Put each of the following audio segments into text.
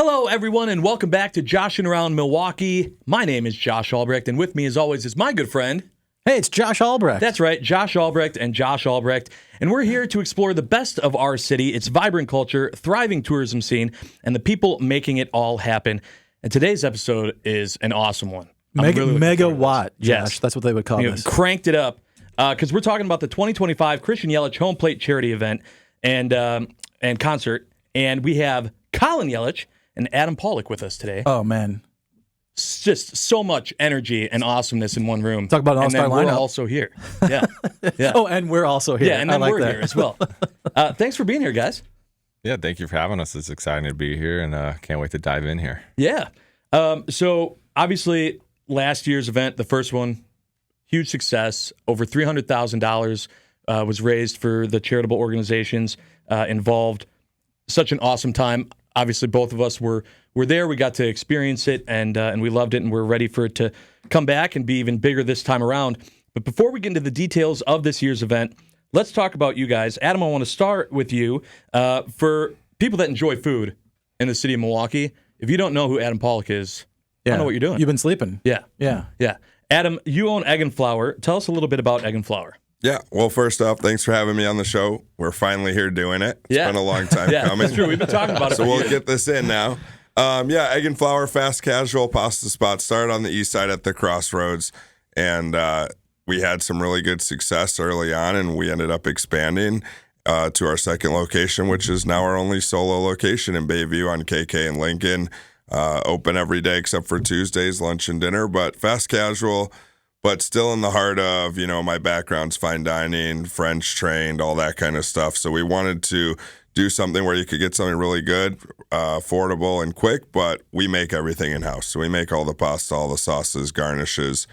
Hello, everyone, and welcome back to Joshin' Around Milwaukee. My name is Josh Albrecht, and with me, as always, is my good friend. Hey, it's Josh Albrecht. That's right, Josh Albrecht and Josh Albrecht. And we're here to explore the best of our city, its vibrant culture, thriving tourism scene, and the people making it all happen. And today's episode is an awesome one. Megawatt, Josh. Yes. That's what they would call this. Cranked it up, because we're talking about the 2025 Christian Yelich Home Plate Charity Event and concert. And we have Collin Yelich and Adam Pawlak with us today. Oh, man. It's just so much energy and awesomeness in one room. Talk about an all-star lineup. And then we're also here. Yeah. Yeah. Oh, and we're also here. Yeah, and then I like we're that. here as well. Thanks for being here, guys. Yeah, thank you for having us. It's exciting to be here, and can't wait to dive in here. Yeah. So, obviously, last year's event, the first one, huge success. Over $300,000 was raised for the charitable organizations involved. Such an awesome time. Obviously, both of us were there. We got to experience it, and we loved it, and we're ready for it to come back and be even bigger this time around. But before we get into the details of this year's event, let's talk about you guys. Adam, I want to start with you. For people that enjoy food in the city of Milwaukee, if you don't know who Adam Pawlak is, I don't know what you're doing. You've been sleeping. Yeah. Adam, you own Egg and Flour. Tell us a little bit about Egg and Flour. Yeah, well, first off, thanks for having me on the show. We're finally here doing it. It's been a long time coming. That's true. We've been talking about it so for we'll years. get this in now. Egg and Flour, fast casual pasta spot. Started on the east side at the Crossroads, and we had some really good success early on, and we ended up expanding to our second location, which is now our only solo location in Bayview on KK and Lincoln. Open every day except for Tuesdays, lunch and dinner, but fast casual. But still in the heart of, my background's fine dining, French trained, all that kind of stuff. So we wanted to do something where you could get something really good, affordable, and quick, but we make everything in-house. So we make all the pasta, all the sauces, garnishes,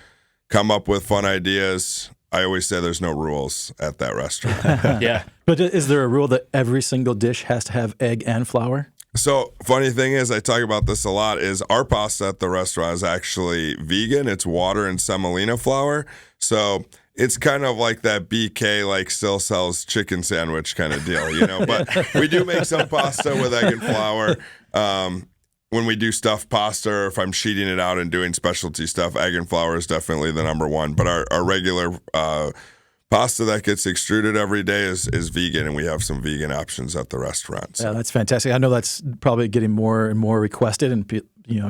come up with fun ideas. I always say there's no rules at that restaurant. Yeah. But is there a rule that every single dish has to have egg and flour? So funny thing is, I talk about this a lot, is our pasta at the restaurant is actually vegan. It's water and semolina flour. So it's kind of like that BK, still sells chicken sandwich kind of deal, But we do make some pasta with egg and flour. When we do stuffed pasta, or if I'm sheeting it out and doing specialty stuff, egg and flour is definitely the number one. But our regular pasta that gets extruded every day is vegan, and we have some vegan options at the restaurant. So. Yeah, that's fantastic. I know that's probably getting more and more requested, and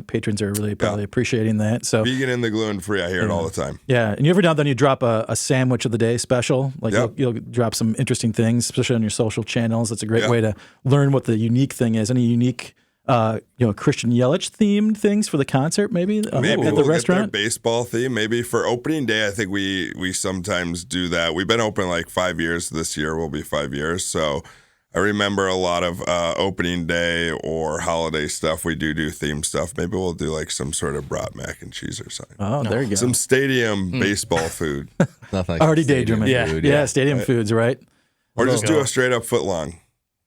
patrons are really probably appreciating that. So vegan and the gluten-free, I hear it all the time. Yeah, and you every now and then you drop a sandwich of the day special. You'll drop some interesting things, especially on your social channels. That's a great way to learn what the unique thing is. Any unique Christian Yelich themed things for the concert, maybe at the restaurant? Get their baseball theme. Maybe for opening day, I think we sometimes do that. We've been open 5 years. This year will be 5 years. So I remember a lot of opening day or holiday stuff. We do theme stuff. Maybe we'll do some sort of brat mac and cheese or something. Oh, there you go. Some stadium baseball food. Nothing like Already stadium daydreaming. food, Yeah, stadium foods, right? Or just do a straight up foot long.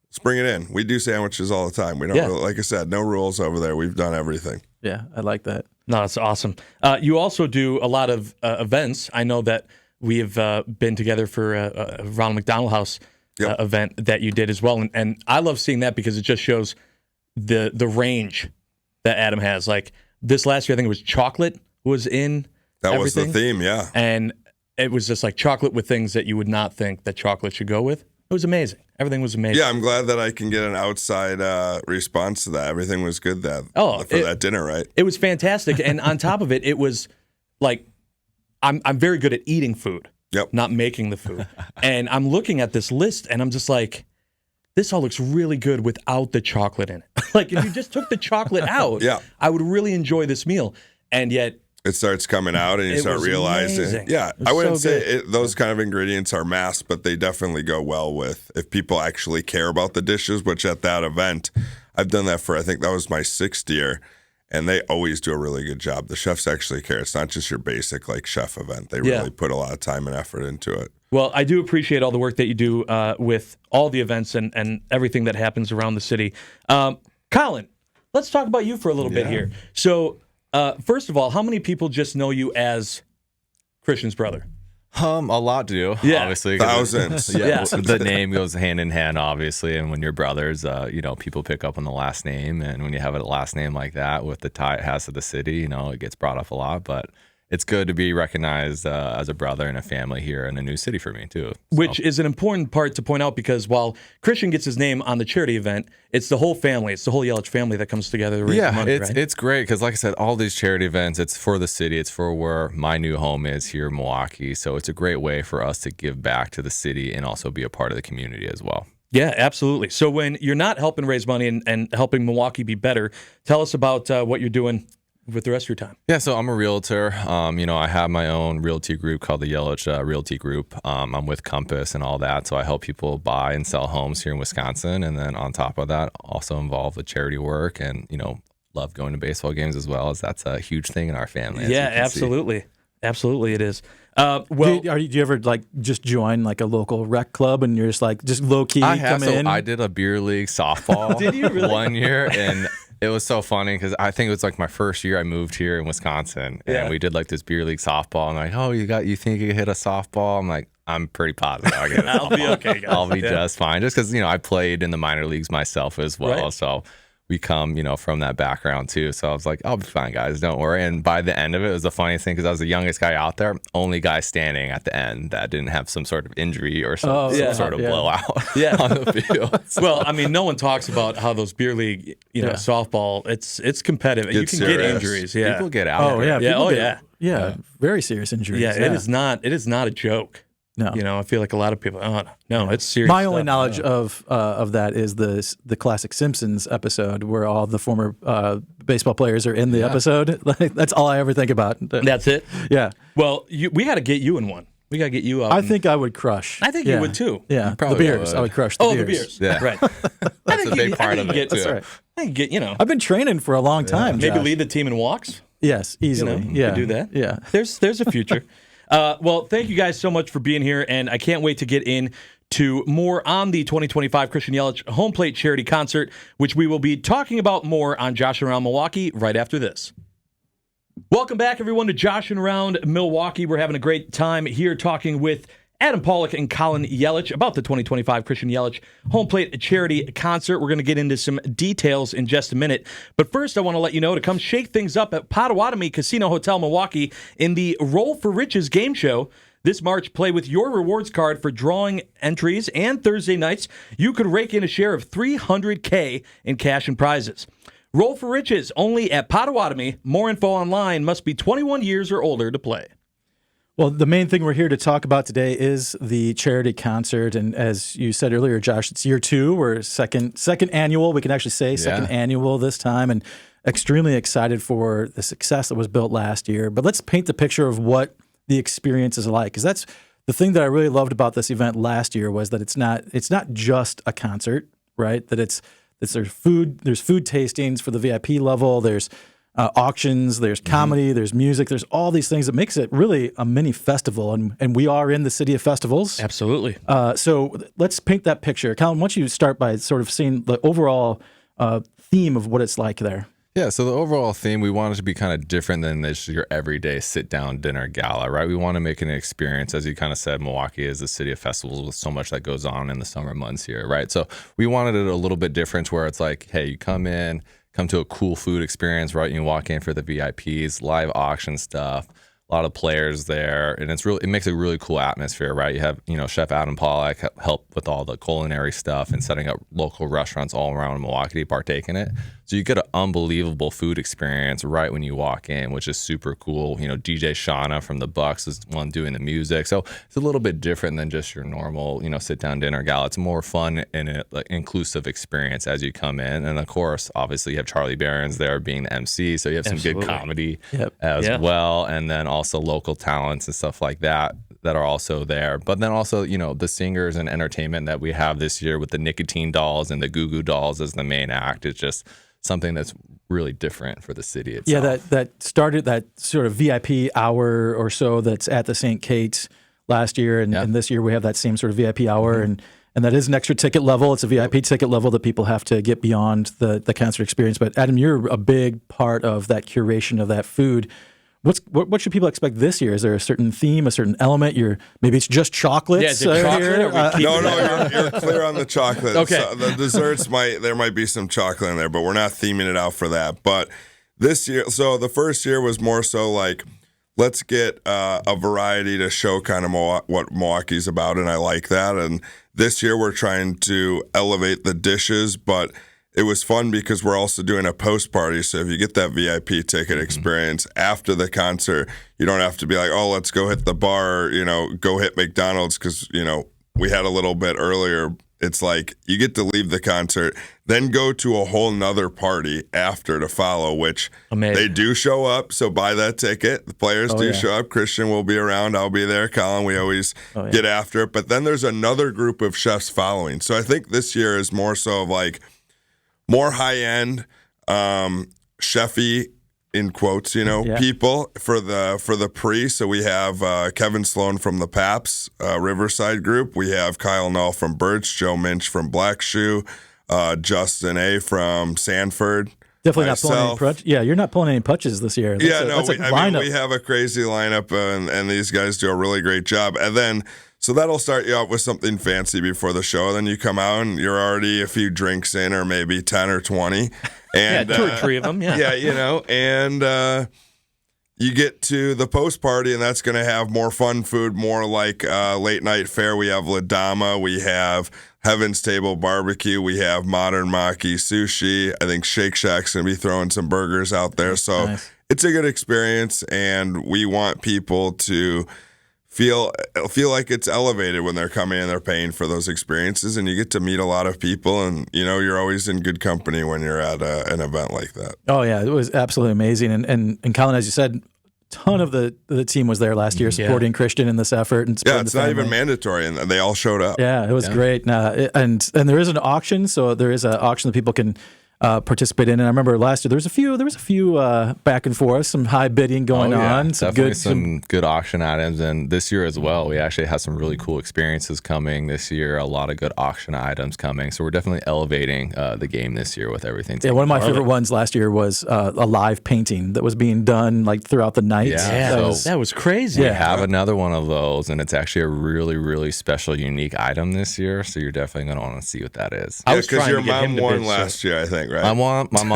Let's bring it in. We do sandwiches all the time. We don't really, like I said, no rules over there. We've done everything. Yeah, I like that. No, that's awesome. You also do a lot of events. I know that we have been together for a Ronald McDonald House event that you did as well. And I love seeing that because it just shows the range that Adam has. This last year, I think it was chocolate was in That everything. was the theme, yeah. And it was just chocolate with things that you would not think that chocolate should go with. It was amazing. Everything was amazing. Yeah, I'm glad that I can get an outside response to that. Everything was good for that dinner, right? It was fantastic. And on top of it, it was I'm very good at eating food, not making the food. And I'm looking at this list, and I'm just this all looks really good without the chocolate in it. If you just took the chocolate out, I would really enjoy this meal. And yet, it starts coming out and you start realizing. Amazing. Yeah, I wouldn't say those kind of ingredients are mass, but they definitely go well with if people actually care about the dishes, which at that event, I've done that for, I think that was my 6th year, and they always do a really good job. The chefs actually care. It's not just your basic chef event. They really put a lot of time and effort into it. Well, I do appreciate all the work that you do with all the events and everything that happens around the city. Collin, let's talk about you for a little bit here. So, first of all, how many people just know you as Christian's brother? A lot do, Yeah. obviously. Thousands. Yeah, the name goes hand in hand, obviously. And when you're brothers, people pick up on the last name. And when you have a last name like that with the tie it has to the city, it gets brought up a lot. But it's good to be recognized as a brother and a family here in a new city for me, too. So. Which is an important part to point out because while Christian gets his name on the charity event, it's the whole family. It's the whole Yelich family that comes together to raise the money, right? It's great because, like I said, all these charity events, it's for the city. It's for where my new home is here in Milwaukee. So it's a great way for us to give back to the city and also be a part of the community as well. Yeah, absolutely. So when you're not helping raise money and helping Milwaukee be better, tell us about what you're doing with the rest of your time. Yeah, so I'm a realtor. I have my own realty group called the Yelich Realty Group. I'm with Compass and all that, so I help people buy and sell homes here in Wisconsin. And then on top of that, also involved with charity work and, love going to baseball games as well, as that's a huge thing in our family. Yeah, absolutely. See. Absolutely it is. Do you ever just join a local rec club and you're just low key come in? I did a beer league softball Did you really? one year, and it was so funny because I think it was my first year I moved here in Wisconsin, and we did this beer league softball. I'm like, oh, you think you could hit a softball? I'm like, I'm pretty positive I'll get a I'll be okay, guys. I'll be just fine, just because I played in the minor leagues myself as well, right. So. We come, from that background too. So I was like, I'll be fine, guys. Don't worry. And by the end of it, it was the funniest thing because I was the youngest guy out there, only guy standing at the end that didn't have some sort of injury or some sort of blowout on the field. So. Well, no one talks about how those beer league, softball, it's competitive. You can serious. get injuries. Yeah. People get out. Yeah. Very serious injuries. Yeah, it is not a joke. No. I feel like a lot of people, no, it's serious. My only stuff. knowledge of that is the classic Simpsons episode where all the former baseball players are in the episode. That's all I ever think about. That's it? Yeah. Well, we got to get you in one. We got to get you out. I think I would crush. I think you would too. Yeah. Probably the beers. would. I would crush the beers. The beers. Yeah. Right. That's a big part of it, too. That's right. I can get, I've been training for a long time, maybe Josh. lead the team in walks. Yes, easily. You could do that. Yeah. There's a future. Well, thank you guys so much for being here, and I can't wait to get into more on the 2025 Christian Yelich Home Plate Charity Concert, which we will be talking about more on Josh and Around Milwaukee right after this. Welcome back, everyone, to Josh and Around Milwaukee. We're having a great time here talking with Adam Pawlak and Collin Yelich about the 2025 Christian Yelich Home Plate Charity Concert. We're going to get into some details in just a minute. But first, I want to let you know to come shake things up at Potawatomi Casino Hotel Milwaukee in the Roll for Riches game show. This March, play with your rewards card for drawing entries, and Thursday nights, you could rake in a share of $300K in cash and prizes. Roll for Riches, only at Potawatomi. More info online. Must be 21 years or older to play. Well, the main thing we're here to talk about today is the charity concert, and as you said earlier, Josh, it's year 2. We're second annual. We can actually say second annual this time, and extremely excited for the success that was built last year. But let's paint the picture of what the experience is like, because that's the thing that I really loved about this event last year was that it's not just a concert, right? That there's food tastings for the VIP level. There's auctions, there's comedy, there's music, there's all these things that makes it really a mini festival, and we are in the city of festivals. Absolutely. So let's paint that picture. Collin, why don't you start by sort of seeing the overall theme of what it's like there? Yeah, so the overall theme, we want it to be kind of different than this your everyday sit-down dinner gala, right? We want to make it an experience. As you kind of said, Milwaukee is a city of festivals with so much that goes on in the summer months here, right? So we wanted it a little bit different where it's like, hey, you come to a cool food experience, right? You walk in for the VIPs, live auction stuff, a lot of players there, and it makes a really cool atmosphere, right? You have, Chef Adam Pawlak help with all the culinary stuff and setting up local restaurants all around Milwaukee to partake in it. So you get an unbelievable food experience right when you walk in, which is super cool. DJ Shauna from the Bucks is one doing the music. So it's a little bit different than just your normal, sit-down dinner gala. It's more fun and an inclusive experience as you come in. And of course, obviously you have Charlie Berens there being the MC. So you have some good comedy as well. And then also local talents and stuff like that are also there. But then also, the singers and entertainment that we have this year with the Nicotine dolls and the Goo Goo dolls as the main act is just something that's really different for the city itself. Yeah, that started that sort of VIP hour or so that's at the St. Kate's last year, and this year we have that same sort of VIP hour, and that is an extra ticket level. It's a VIP ticket level that people have to get beyond the concert experience. But Adam, you're a big part of that curation of that food. what should people expect this year? Is there a certain theme, a certain element? Maybe it's just chocolates. Yeah, is it chocolate? Here? No, you're clear on the chocolate. Okay. So the desserts there might be some chocolate in there, but we're not theming it out for that. But this year, so the first year was more so like, let's get a variety to show kind of what Milwaukee's about, and I like that. And this year we're trying to elevate the dishes, but it was fun because we're also doing a post party. So if you get that VIP ticket experience after the concert, you don't have to be like, oh, let's go hit the bar, or, go hit McDonald's because, we had a little bit earlier. It's like you get to leave the concert, then go to a whole nother party after to follow, which they do show up. So buy that ticket. The players show up. Christian will be around. I'll be there. Collin, we always get after it. But then there's another group of chefs following. So I think this year is more so of like, more high-end, chefy, in quotes, people for the pre. So we have Kevin Sloan from the Pabst Riverside Group. We have Kyle Null from Birch, Joe Minch from Black Shoe, Justin A. from Sanford. Definitely not pulling any punches. Yeah, you're not pulling any punches this year. We have a crazy lineup, and these guys do a really great job. And then, so that'll start you out with something fancy before the show. Then you come out and you're already a few drinks in, or maybe 10 or 20. And, 2 or 3 of them, yeah. Yeah, and you get to the post party, and that's going to have more fun food, more like late night fare. We have La Dama, we have Heaven's Table Barbecue, we have Modern Maki Sushi. I think Shake Shack's going to be throwing some burgers out there. So It's a good experience, and we want people to feel like it's elevated when they're coming and they're paying for those experiences, and you get to meet a lot of people, and you're always in good company when you're at an event like that. Oh yeah, it was absolutely amazing, and Collin, as you said, ton of the team was there last year supporting Christian in this effort, and it's not even mandatory, and they all showed up. Yeah, it was great. And there is an auction, so there is an auction that people can participate in. And I remember last year there was a few back and forth, some high bidding going on. Definitely some good auction items. And this year as well, we actually had some really cool experiences coming this year. A lot of good auction items coming. So we're definitely elevating the game this year with everything. Yeah, one of my favorite ones last year was a live painting that was being done like throughout the night. Yeah, that was crazy. We have another one of those, and it's actually a really, really special, unique item this year. So you're definitely going to want to see what that is. Yeah, because your mom won last year, I think. Right? My mom won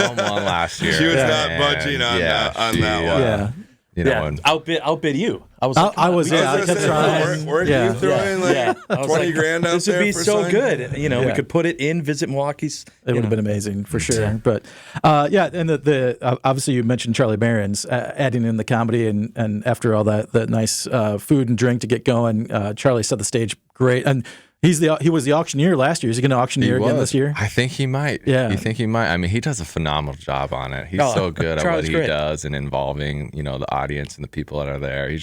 last year. She was not budging on that one. Yeah. Outbid you. I kept trying. Weren't you throwing like 20 grand out there? This would be for so sign? good. We could put it in Visit Milwaukee's. It would have been amazing for sure. Yeah. But and the obviously you mentioned Charlie Berens adding in the comedy, and after all that nice food and drink to get going, Charlie set the stage great. And he was the auctioneer last year. Is he going to auctioneer again this year? I think he might. Yeah. You think he might? I mean, he does a phenomenal job on it. He's so good at what he does and involving, the audience and the people that are there. He's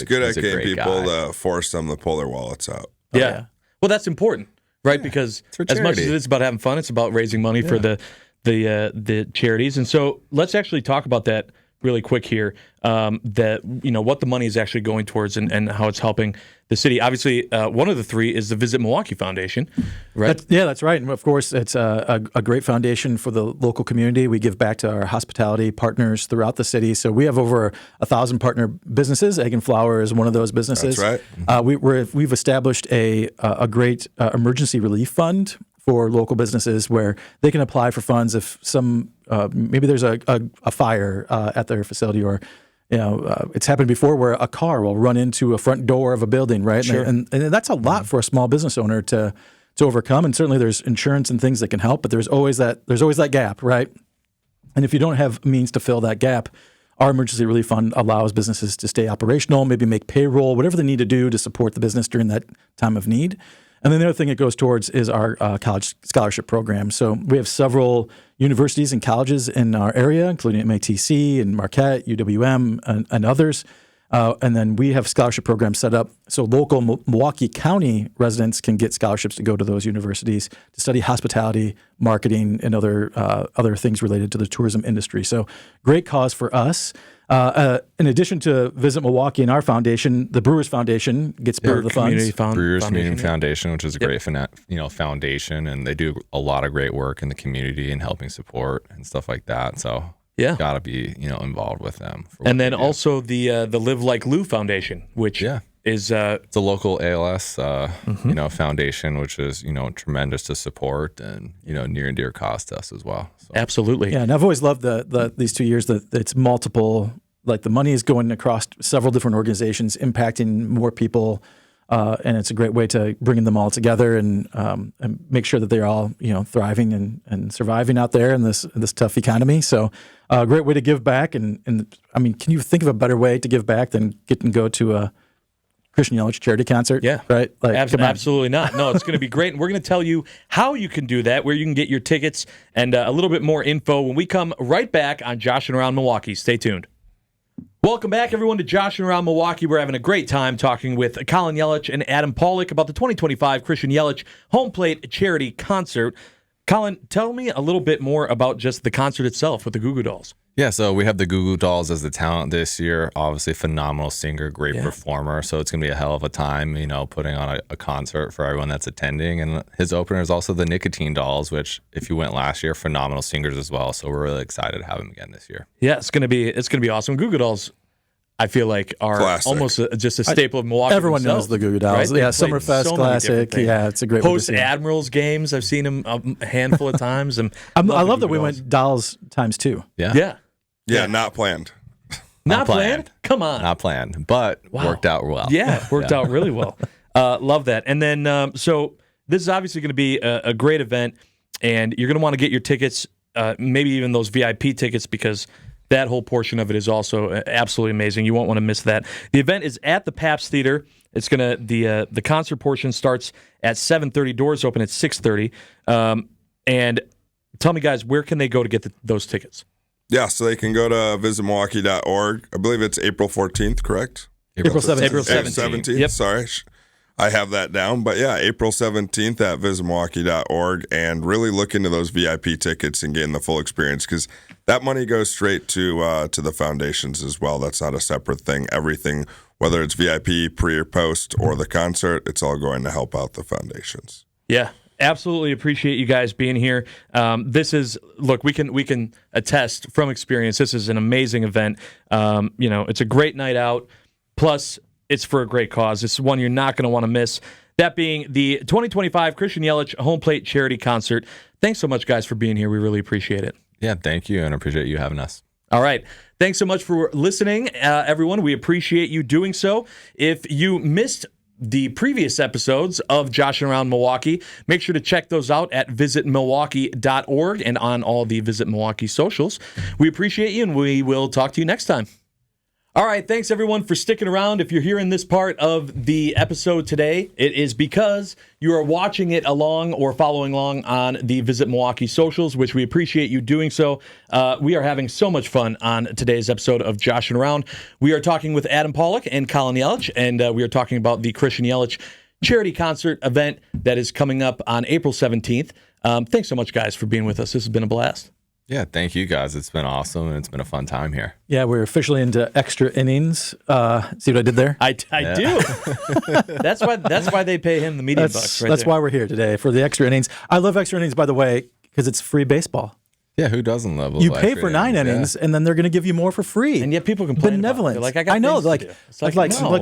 good at getting people to force them to pull their wallets out. Yeah. Well, that's important, right? Because as much as it's about having fun, it's about raising money for the charities. And so let's actually talk about that really quick here. What the money is actually going towards and how it's helping the city. Obviously, one of the 3 is the Visit Milwaukee Foundation, right? That's right. And of course, it's a great foundation for the local community. We give back to our hospitality partners throughout the city. So we have over 1,000 partner businesses. Egg and Flour is one of those businesses. That's right. We've established a great emergency relief fund for local businesses where they can apply for funds if maybe there's a fire at their facility, or it's happened before where a car will run into a front door of a building, right? Sure. And that's a lot for a small business owner to overcome. And certainly there's insurance and things that can help, but there's always that gap, right? And if you don't have means to fill that gap, our emergency relief fund allows businesses to stay operational, maybe make payroll, whatever they need to do to support the business during that time of need. And then the other thing it goes towards is our college scholarship program. So we have several universities and colleges in our area, including MATC and Marquette, UWM, and others. And then we have scholarship programs set up so local Milwaukee County residents can get scholarships to go to those universities to study hospitality, marketing, and other things related to the tourism industry. So great cause for us. In addition to Visit Milwaukee and our foundation, the Brewers Foundation gets part of the funds. Brewers Community Foundation, which is a great foundation, and they do a lot of great work in the community and helping support and stuff like that. So Yeah. got to be involved with them. And then also the Live Like Lou Foundation, which is it's a local ALS foundation, which is tremendous to support and near and dear cost to us as well. So. Absolutely. Yeah, and I've always loved these 2 years that it's multiple. Like the money is going across several different organizations, impacting more people, and it's a great way to bring them all together and make sure that they're all thriving and surviving out there in this tough economy. So, a great way to give back. And I mean, can you think of a better way to give back than get and go to a Christian Yelich charity concert? Yeah, right. Like, absolutely not. No, it's going to be great, and we're going to tell you how you can do that, where you can get your tickets, and a little bit more info when we come right back on Josh and Around Milwaukee. Stay tuned. Welcome back, everyone, to Josh and Around Milwaukee. We're having a great time talking with Collin Yelich and Adam Pawlak about the 2025 Christian Yelich Home Plate Charity Concert. Collin, tell me a little bit more about just the concert itself with the Goo Goo Dolls. Yeah, so we have the Goo Goo Dolls as the talent this year. Obviously, phenomenal singer, great performer. So it's going to be a hell of a time, putting on a concert for everyone that's attending. And his opener is also the Nicotine Dolls, which, if you went last year, phenomenal singers as well. So we're really excited to have them again this year. Yeah, it's going to be awesome. Goo Goo Dolls, I feel like, are classic. Almost just a staple of Milwaukee. Everyone knows the Goo Goo Dolls. Right? Yeah, Summerfest classic. Yeah, it's a great one to see. Post-Admirals games, I've seen them a handful of times. And I love that we went Dolls times 2. Yeah, not planned. Not planned? Come on. Not planned, but worked out well. Yeah, worked out really well. Love that. And then, so this is obviously going to be a great event, and you're going to want to get your tickets, maybe even those VIP tickets, because that whole portion of it is also absolutely amazing. You won't want to miss that. The event is at the Pabst Theater. It's going to the concert portion starts at 7:30. Doors open at 6:30. And tell me, guys, where can they go to get those tickets? Yeah, so they can go to visitmilwaukee.org. I believe it's April 14th, correct? April 17th. April 17th. Yep. Sorry. I have that down. But yeah, April 17th at visitmilwaukee.org, and really look into those VIP tickets and getting the full experience, because that money goes straight to the foundations as well. That's not a separate thing. Everything, whether it's VIP, pre or post, or the concert, it's all going to help out the foundations. Yeah. Absolutely appreciate you guys being here. This is, look, we can attest from experience. This is an amazing event. It's a great night out. Plus, it's for a great cause. It's one you're not going to want to miss. That being the 2025 Christian Yelich Home Plate Charity Concert. Thanks so much, guys, for being here. We really appreciate it. Yeah, thank you, and appreciate you having us. All right. Thanks so much for listening, everyone. We appreciate you doing so. If you missed the previous episodes of Josh and Around Milwaukee, make sure to check those out at visitmilwaukee.org and on all the Visit Milwaukee socials. We appreciate you, and we will talk to you next time. All right, thanks everyone for sticking around. If you're hearing this part of the episode today, it is because you are watching it along or following along on the Visit Milwaukee socials, which we appreciate you doing so. We are having so much fun on today's episode of Josh and Around. We are talking with Adam Pawlak and Collin Yelich, and we are talking about the Christian Yelich charity concert event that is coming up on April 17th. Thanks so much, guys, for being with us. This has been a blast. Yeah, thank you guys. It's been awesome, and it's been a fun time here. Yeah, we're officially into extra innings. See what I did there? I do. That's why they pay him the media bucks. That's why we're here today, for the extra innings. I love extra innings, by the way, because it's free baseball. Yeah, who doesn't love you pay for 9 innings, and then they're going to give you more for free. And yet people complain. Benevolent. About it. Like, I know. Look,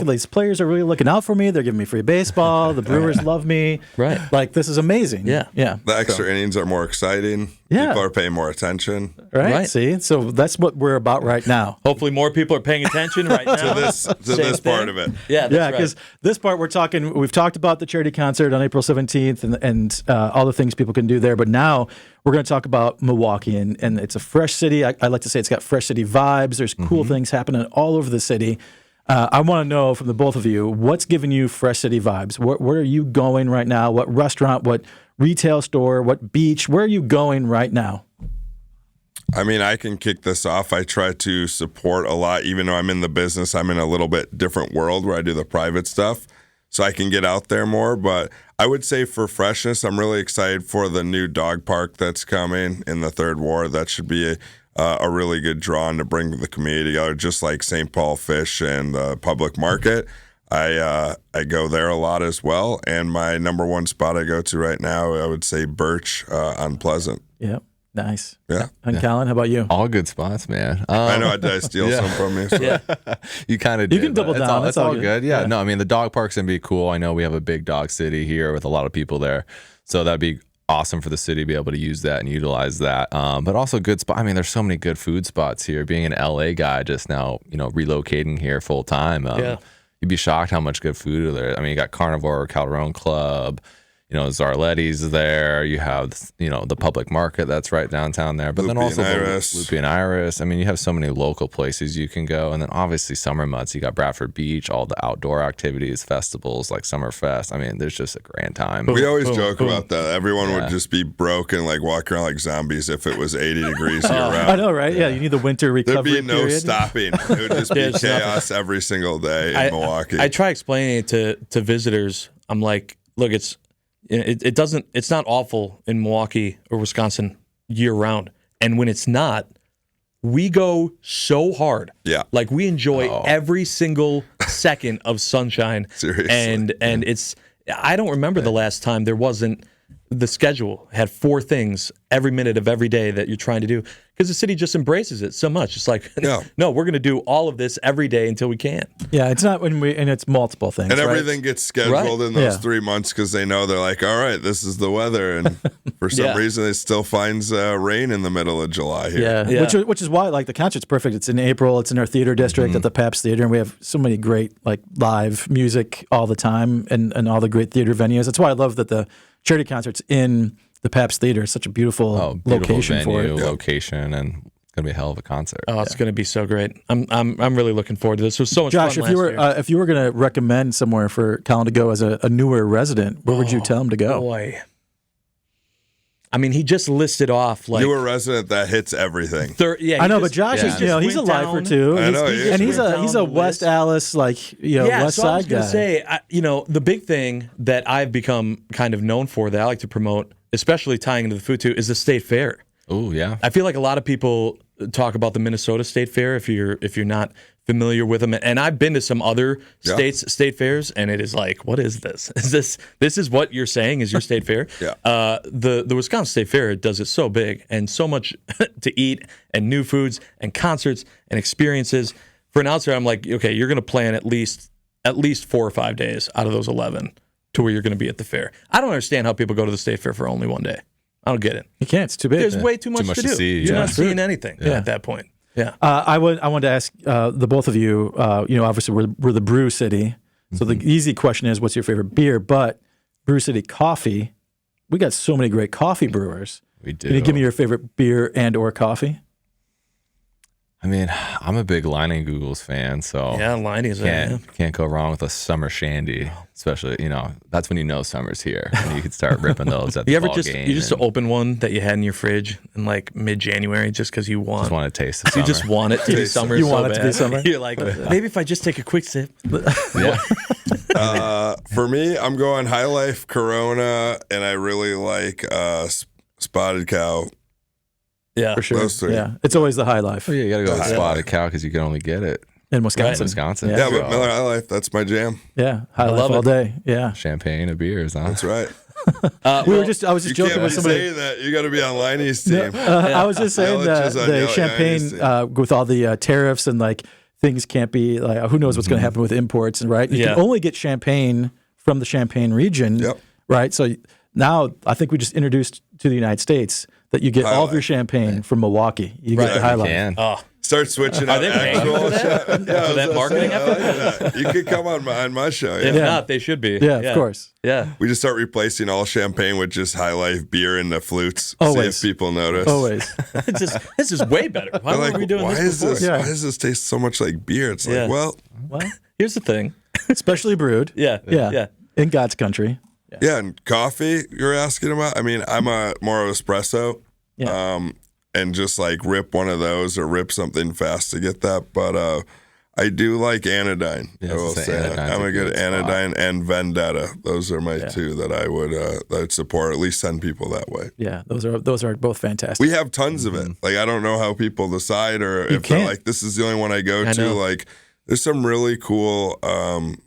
these players are really looking out for me. They're giving me free baseball. The Brewers love me. Right. Like, this is amazing. Yeah. The extra innings are more exciting. Yeah. People are paying more attention. Right. See? So that's what we're about right now. Hopefully more people are paying attention right now. to this part of it. Yeah, because this part we've talked about the charity concert on April 17th and all the things people can do there. But now we're going to talk about Milwaukee, and it's a fresh city. I like to say it's got fresh city vibes. There's cool things happening all over the city. I want to know from the both of you, what's giving you fresh city vibes? Where are you going right now? What restaurant, what retail store, what beach? Where are you going right now? I mean, I can kick this off. I try to support a lot, even though I'm in the business. I'm in a little bit different world where I do the private stuff, so I can get out there more. But I would say for freshness, I'm really excited for the new dog park that's coming in the Third Ward. That should be a really good draw and to bring the community together, just like St. Paul Fish and the public market. I go there a lot as well. And my number one spot I go to right now, I would say Birch on Pleasant. Yeah. Nice. Yeah. And Collin, how about you? All good spots, man. I know I steal some from you. So. Yeah. You kind of You can double down. It's all good. Yeah. No, I mean, the dog park's going to be cool. I know we have a big dog city here with a lot of people there. So that'd be awesome for the city to be able to use that and utilize that. But also good spot. I mean, there's so many good food spots here. Being an LA guy just now, relocating here full time. You'd be shocked how much good food there. I mean, you got Carnivore, Calderon Club, Zarletti's there. You have, the public market that's right downtown there. But Loopy then also and Iris. I mean, you have so many local places you can go. And then obviously summer months, you got Bradford Beach, all the outdoor activities, festivals like Summerfest. I mean, there's just a grand time. We always joke about that. Everyone would just be broken, like walk around like zombies if it was 80 degrees year round. I know, right? Yeah, you need the winter recovery There'd be no period. stopping. It would just be chaos every single day in Milwaukee. I try explaining it to visitors. I'm like, look, it's not awful in Milwaukee or Wisconsin year round. And when it's not, we go so hard. Yeah. Like we enjoy every single second of sunshine. Seriously. And I don't remember the last time there wasn't, the schedule had 4 things every minute of every day that you're trying to do, because the city just embraces it so much. It's like, no, we're going to do all of this every day until we can. Yeah, it's not and it's multiple things. And right? everything gets scheduled in those 3 months because they know they're like, all right, this is the weather. And for some reason, it still finds rain in the middle of July here. Yeah. Which is why the concert's perfect. It's in April. It's in our theater district at the Pabst Theater, and we have so many great live music all the time and all the great theater venues. That's why I love that the charity concerts in the Pabst Theater is such a beautiful location venue, for it. Location, and it's gonna be a hell of a concert. Oh, it's going to be so great. I'm really looking forward to this. It was so much Josh, fun if you were going to recommend somewhere for Collin to go as a newer resident, where would you tell him to go? Boy. I mean, he just listed off like Newer resident that hits everything. I know, but Josh is he's a lifer too. I know, He's a West Allis West so Side I was guy. gonna say, the big thing that I've become kind of known for that I like to promote, especially tying into the food too, is the state fair. Oh yeah, I feel like a lot of people talk about the Minnesota State Fair if you're not familiar with them, and I've been to some other states state fairs, and it is like, what is this? This is what you're saying is your state fair? Yeah. The Wisconsin State Fair does it so big and so much to eat and new foods and concerts and experiences. For an outsider, I'm like, okay, you're going to plan at least 4 or 5 days out of those 11 to where you're going to be at the fair. I don't understand how people go to the state fair for only one day. I don't get it. You can't. It's too big. There's way too much to do. See. You're not seeing anything at that point. Yeah. I wanted to ask the both of you. Obviously we're the Brew City, so the easy question is, what's your favorite beer? But Brew City coffee, we got so many great coffee brewers. we do. Can you give me your favorite beer and or coffee? I mean, I'm a big Line and Googles fan, so Line is can't go wrong with a summer shandy. Especially, that's when summer's here, and you can start ripping those at the ball game. You just open one that you had in your fridge in like mid-January just because you want to taste the summer. You just want it to be summer. You so want it bad. to be summer. You're like, maybe if I just take a quick sip. Yeah. For me, I'm going High Life Corona, and I really like Spotted Cow. Yeah, For sure. Those three. Yeah, it's always the High Life Oh, yeah, you got to go with High Spotted Cow because you can only get it in in Wisconsin. Wisconsin. Yeah, but Miller High Life, that's my jam. Yeah, High Life love all it. day. Yeah. Champagne of beers, huh? That's right. I was just You joking can't with be somebody. saying that. You got to be on Liney's team. I was just saying Yelich that is on the Yelich champagne with all the tariffs and things can't be who knows what's going to happen with imports and right. You can only get champagne from the Champagne region, right? So now I think we just introduced to the United States that you get all of your champagne from Milwaukee. You get the High Life. Oh, Start switching out they paying actual for that? shit. Yeah, For that marketing I like that. You could come on my show. if Yeah. not, they should be. Yeah, of course. Yeah. We just start replacing all champagne with just High Life beer in the flutes. Always. See if people notice. Always. This is way better. Why They're were we doing why this is before? this? Yeah. Why does this taste so much like beer? It's like, Yeah. well, Well, Here's the thing. specially brewed. Yeah. Yeah. In God's country. yeah. And coffee, you're asking about. I mean, I'm more of espresso. Yeah. And just rip one of those or rip something fast to get that. But I do like Anodyne. Yeah, I will say Anodyne's I'm a a good good spot. Anodyne and Vendetta. Those are my two that I would I'd support. At least send people that way. Yeah. Those are both fantastic. We have tons of it. I don't know how people decide or if they're can't. like, this is the only one I go I to. know. There's some really cool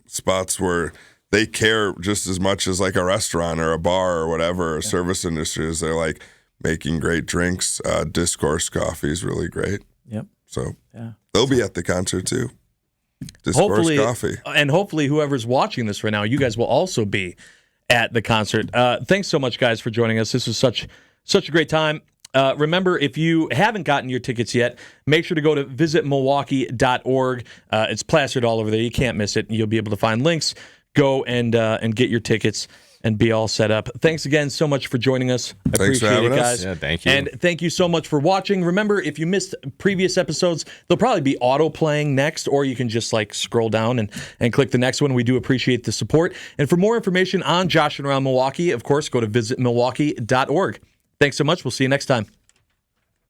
spots where they care just as much as a restaurant or a bar or whatever, or service industry. Is they're like, making great drinks. Discourse Coffee is really great. Yep. So Yeah. they'll be at the concert too. Discourse Coffee. And hopefully whoever's watching this right now, you guys will also be at the concert. Thanks so much, guys, for joining us. This was such a great time. Remember, if you haven't gotten your tickets yet, make sure to go to visitmilwaukee.org. It's plastered all over there. You can't miss it. You'll be able to find links. Go and get your tickets and be all set up. Thanks again so much for joining us. I Thanks for appreciate having it, us. guys. Yeah, thank you. And thank you so much for watching. Remember, if you missed previous episodes, they'll probably be auto-playing next, or you can just scroll down and click the next one. We do appreciate the support. And for more information on Josh and Around Milwaukee, of course, go to visitmilwaukee.org. Thanks so much. We'll see you next time.